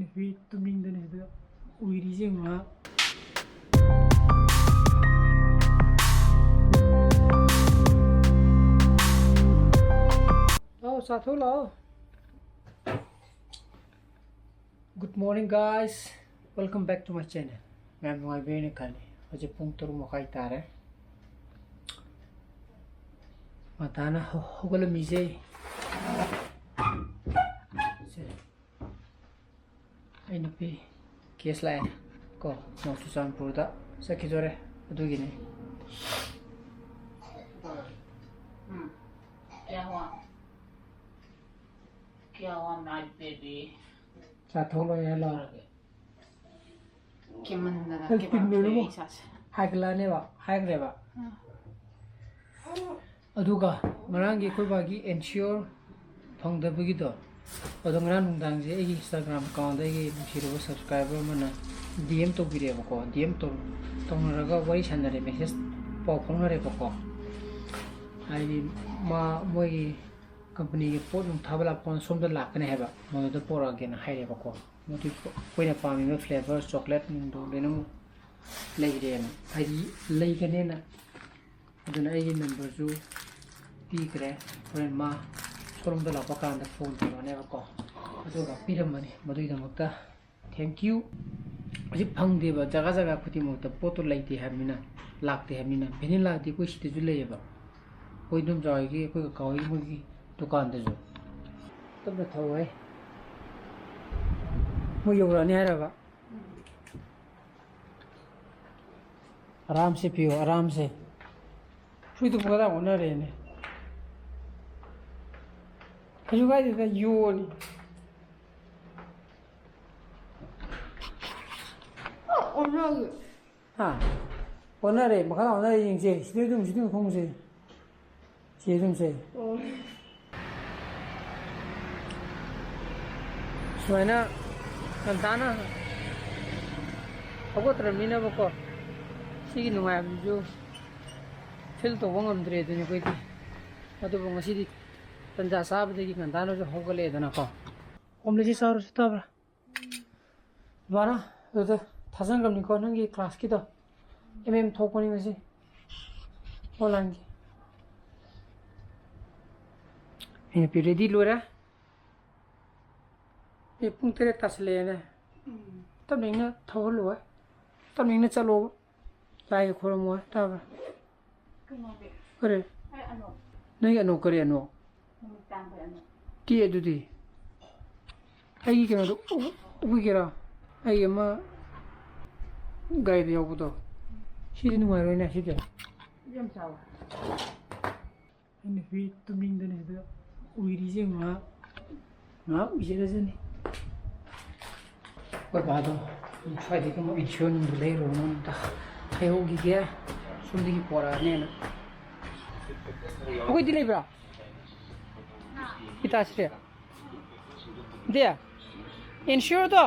nupi tumningdane da uirije nga oh sathola good morning guys, welcome back to my channel. Maam ngai bene kali aje pung toru mokai tare matana hogolo mise ai nupi kes lai ko no susan purda sakijore adugine क्या हुआ my baby sathola yala क्या मंदरा के बात हागलाने बा हागरे बा अदुगा मरांगी कोइबागी ensure फंगदबगी दो अदंगरा नुंदांग जे एगी Instagram account एगी नुसिरबो subscriber मना DM तो बिरेबो को DM तो तंगरगा वरि सानरे message पाउ फंगरे बको आइ मा मोई कंपनी के पोट नुं थाबला फोन सोमदा लाकने हेबा मोदो पोरा गेना हाइरे बको मोदि कोइना पामिबा फ्लेवर चॉकलेट नुंदो लेनो लेगिरेन आइ लेगनेना अदुना एगी नंबर जु पीकरे फ्रेंड मा सोमदा लापा कांदा फोन तोने बको अदुगा पिरमने मदुइ दमक्ता थैंक यू अजि फंगदेबा जगा जगा खुति मक्ता पोतो लाइते हमिना लाक्ते हमिना भेनि लाक्ते कोइ सिते जु लेबा कोइ दुम जाइगी कोइ कावइ मुगी दुकान दे जो तब न थाउ है मु योरानी हारबा आराम से पियो आराम से फ्री तो पता होना रे ने कजु गाय दे योनी हाँ होना रे मखा होना रे यिंग से सिदुम खोंग से 제좀 세. 소이나 간단하. 하고 들으면 먹고 시기 누가야 비주. 필도 원검들이 되는 거지. 나도 뭔가 시디 던자 사업들이 간단하게 호걸해 되나 거. 옴레지 사로 스타브라. 봐라. 너 타상감니 거는 게 클래스 기도. 토코니 것이. 홀랑기. ये पे रेडी लो रहा ये पुंग तेरे तसले ने तब नहीं ना थोल हुआ तब नहीं ना चलो जाए खोलो मुआ तब करे नहीं अनो करे अनो किए दूधी आई क्या तो वो क्या आई अम्मा गाय दिया वो तो सीधे नुआ रोई ना सीधे जम चावा इन्हें फिर तुम नहीं देने दो उइरिजे nga ujera jani ko bado fadi ko insurance du le ro non ta hayo gi ge sundi gi pora ne na ko dile bra kita sre dia insure to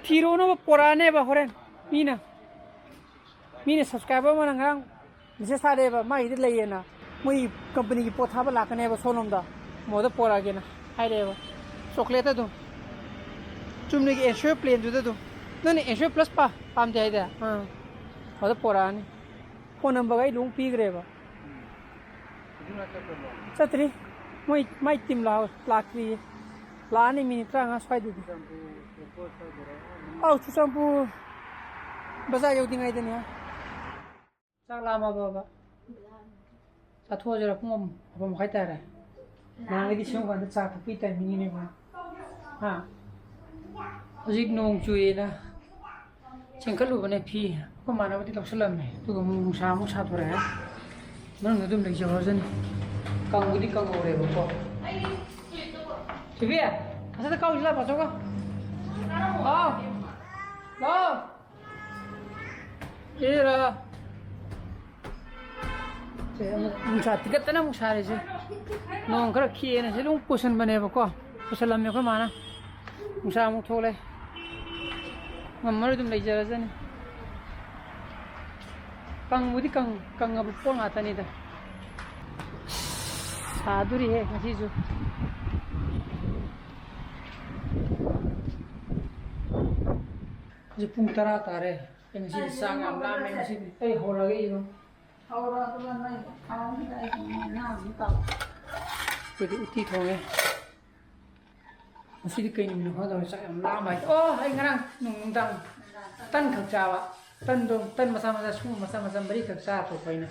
thiro no pora ne ba horen mina subscriber ma ngang mese sare ba mai de le na moi company की पोथा बा लाकने बा सोनम दा मोद पोरा गेना हाय रे बा chocolate दो चुमने की एशो प्लेन दो दो नने एशो प्लस पा पाम दे दे हां मोद पोरा ने फोन नंबर गाई लुंग पी गरे बा सत्री moi mai tim la लाकरी लाने मिनिट रांगा स्वाइ दे औ सुसम्पु बजा यौ दिङाइ देनी चाला मा बाबा 사토저라 풍엄 봄 가이따라 나가디 시험관데 차 탁비 타이밍이네 봐. 하. 아직 농주에나 챙컬로번에 피 그만하고디 럭슬람네. 그거 무사 도래. 너는 좀 되게 저러더니 강우디 강우래 보고. 집이야. 가서 가우지라 봐 저거. 아. 나. 얘라. मुसा तिकत ना मुसारे से नों कर किए ना से लोग पोषण बने बको पोषण में को माना मुसा मुख थोले मम्मर तुम ले जरा जने कंग बुद्धि कंग अब पोंग आता नहीं था साधुरी है किसी जो Hꯧꯖꯤꯛ ꯄꯨꯡ 10 ꯇꯥꯔꯦ ꯑꯩ ꯉꯁꯤꯗꯤ ꯆꯥꯛ ꯌꯥꯝ ꯂꯥꯝꯃꯦ ꯉꯁꯤꯗꯤ ꯑꯩ ꯍꯧꯔꯒ ꯏꯕ ꯑꯩꯈꯣꯏꯗꯤ ꯎꯇꯤ ꯊꯣꯡꯉꯦ ꯉꯁꯤꯗꯤ ꯀꯩ ꯅꯨꯃꯤꯠꯅꯣ ꯈꯪꯗꯕ ꯆꯥꯛ ꯌꯥꯝ ꯂꯥꯝꯕ ꯍꯥꯏ ꯑꯩ ꯉꯔꯥꯡ ꯅꯨꯡꯗꯥꯡ ꯇꯟ ꯈꯛ ꯆꯥꯕ ꯇꯟ ꯃꯆꯥ ꯃꯆꯥ ꯁꯨꯝ ꯃꯆꯥ ꯃꯆꯥ ꯃꯔꯤꯈꯛ ꯆꯥ ꯊꯣꯛꯄ ꯑꯩꯅ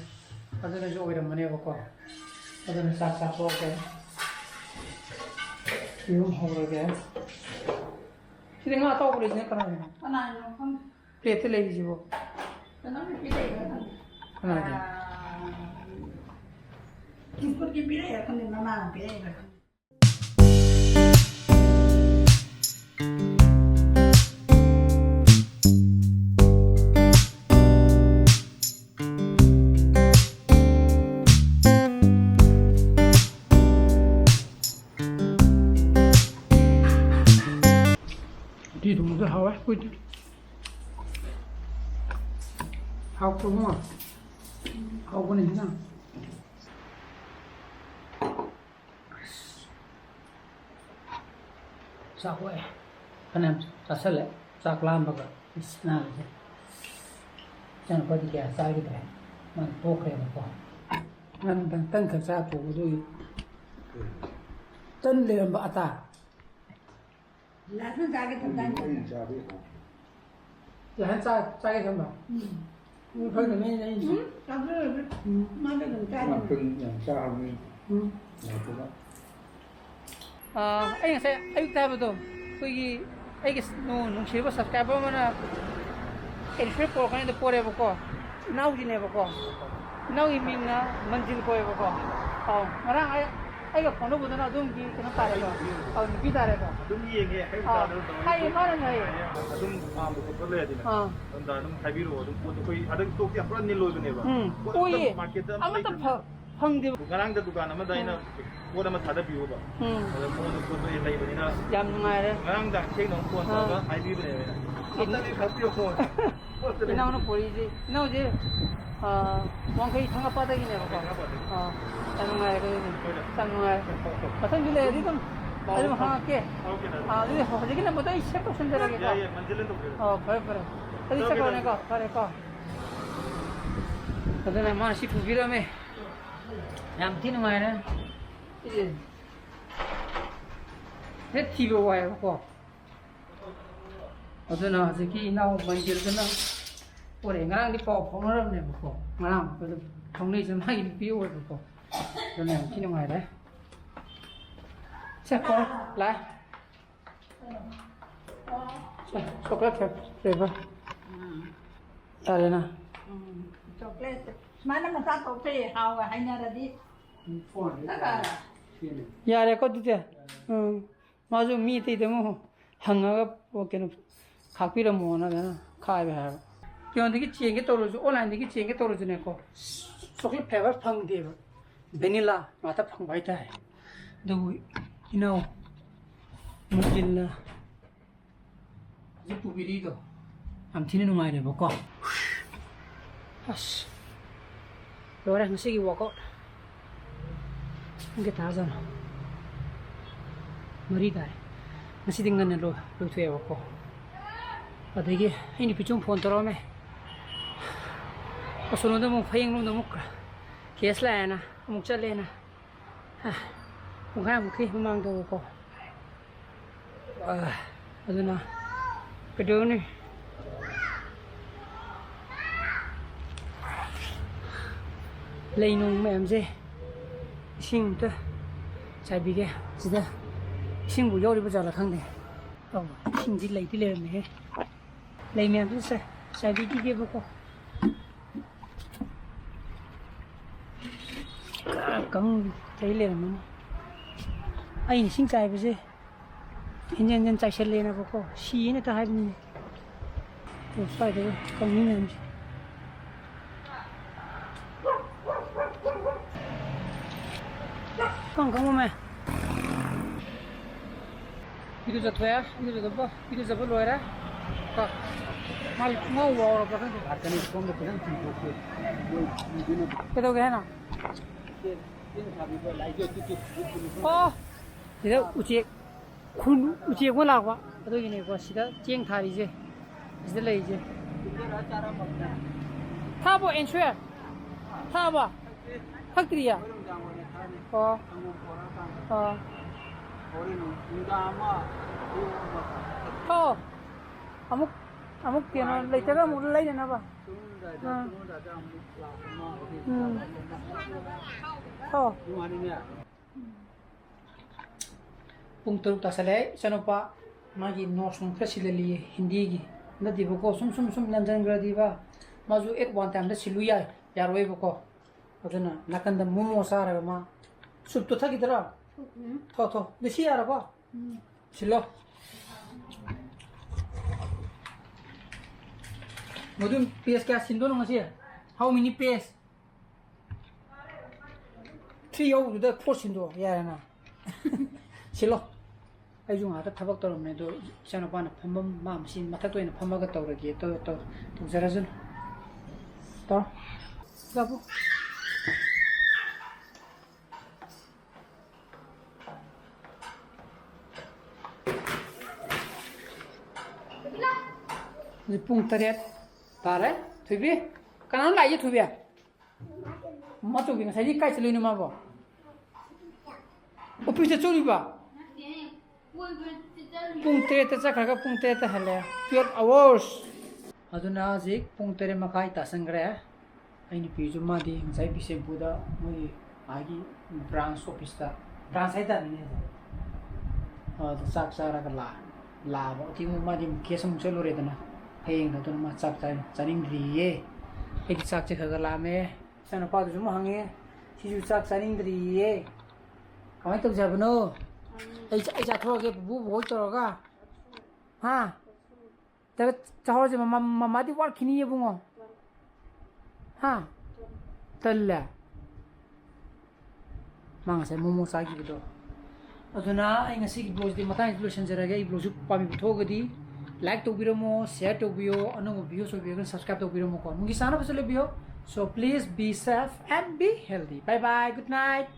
ꯑꯗꯨꯅꯁꯨ ꯑꯣꯏꯔꯝꯕꯅꯦꯕꯀꯣ ꯑꯗꯨꯅ ꯆꯥꯛ ꯆꯥꯊꯣꯛꯑꯒꯦ ꯌꯨꯝ ꯍꯧꯔꯒꯦ ꯁꯤꯗꯤ ꯉꯥ ꯑꯇꯥꯎꯕ ꯂꯩꯁꯤꯅ ꯀꯅꯥꯒꯤꯅꯣ ꯄ꯭ꯂꯦꯠꯇ ꯂꯩꯔꯤꯁꯤꯕꯣ ꯀꯅꯥꯒꯤ uti thùng hao ấy quên hao đúng không hao cái này thế nào sao vậy anh em sao sẽ lại sao làm bao giờ nào vậy chẳng có gì cả sai cái này mà tốt cái mà còn anh đang tăng khởi ra của tôi tân liền bạ ta là nó ra cái thằng là hắn sai cái thằng nào thôi đừng nghe gì tao cứ nói cái thằng trai làm cưng làm sao mình anh sẽ anh ta vào tôi cái cái nó chỉ có subscriber mà nó cái phép của cái này được qua bao nào gì này bao nào thì mình mình chỉ qua bao mà ra ai cái phone nó bữa nào đúng cái nó tài rồi cái tài rồi đúng gì nghe hay ta đâu hay mà nó này đúng một cái lời gì này đúng đúng thay vì rồi đúng કોઈ ada તો કે આપણે નીલો જ નેવા કોઈ આમાં તો ફંગદી ઘણા દુકાન આમાં દઈને પોત આમાં થાદા પીવો બા પોત એ લઈ બનીના યામ નુંગારે ઘણા दा ઠેક નો ફોન તો આઈબી બને અત્યારે ખપ્યો phone 이나오는 보이지 이나오지 왕거이 상가바닥이네 봐봐 짱누가야 짱누가야 어떤 길에 어디든 아니면 하나께 이제 허지기는 뭐다 이 셰프 선들하게 가 그래 어디 셰프네 가 그래 가 그다음에 마시 부비라메 양티는 거야네 이제 해 TV 와요 거 어제나 저기 나오 만들잖아 올해 ng랑 đi bỏ phóng nó này một cổ ng랑 bây phóng đi cho mai đi piu rồi cổ rồi này khi ngoài đấy sẽ có lại chocolate flavor à đây nè chocolate mà nó ta có phê hào hay nhà là đi ya đấy có gì mà dù mi thì đâu hàng cái cái khác biệt là món nào khai về hàng 기본적인 지행게 떨어져 온라인적인 지행게 떨어지네 거 속이 배가 펑대요 베닐라 마타 펑바이다 너 이노 무질라 이제 부비리도 암티는 놈아이래 먹고 아씨 요래 한식이 먹고 이게 다잖아 머리다 맛이 딩가는 로 로트에 먹고 어디게 이니 비좀 폰 들어오네 어서로도 뭐 파행로도 못 가. 계슬라나 목잘래나. 뭔가 뭐게 망도 오고. 아து나. 그도네. 레이농 맴제. 싱도. 자비게. 진짜. 싱부 요리부 잘라 강네. 싱지 레이디 레네. 레이면 쎄. 자비기게 보고. cứng thấy liền mà anh sinh chạy với gì hiện nhân chạy xe lên là có xí nữa ta hay mình phải đấy còn như này con mẹ itu jatuh ya itu jatuh loh ya kak mal mau wow apa kan harganya itu kamu kan kita udah enak sida uciek kun uciek mo lakwa ado gini ko sida jeng thari je Is the lady? Thabo ensure. Thabo. Factory. Oh. Oh. Oh. Amuk kena later ka mulai na ba? Oh. Pung teruk tak salah, sanopa magi notes nung facility Hindi gi. Nadi boko sum lanjan gradi ba. Maju ek one time da siluya yarwe boko. Aduna nakanda momo sara ma. Sup to thaki dara. Tho desi yara ba. Silo. Modun PS kya sindo nung asi? How many PS? 3 over the 4 sindo yara na. Silo. Ai jung ada thabak tor me do chana pana phambam ma machine mathak to ina phamaga tawrage to zarazun to gabu ni pung taret tare thubi kanan lai ye thubi ma to bi ngai kai chlui ni ma ba office chori ba pung tere ta chakha pung tere ta hale 12 hours aduna jik pung tere makai ta sangre aini piju ma di ngai bi sem buda moi agi branch office ta branch hai ta ni adu sak sara ka la ba ti mu ma di kesam chelo re dana heng da ma chak chai chaning ri ye ek chak che kha la me sana pa du ma hange si ju chak chaning ri ye kamai tok jabno ai cha thro ke bu bo choro ga ha ta chahor je mama di war khini ye bungo ha talla manga se momo sa gi do aduna ai ngasi gi blog di mata inclusion jara ga i blog ju pa mi tho ga di like to biromo share to bio anu bio so bio subscribe to biromo ko ngi sana pasale bio so please be safe and be healthy bye bye good night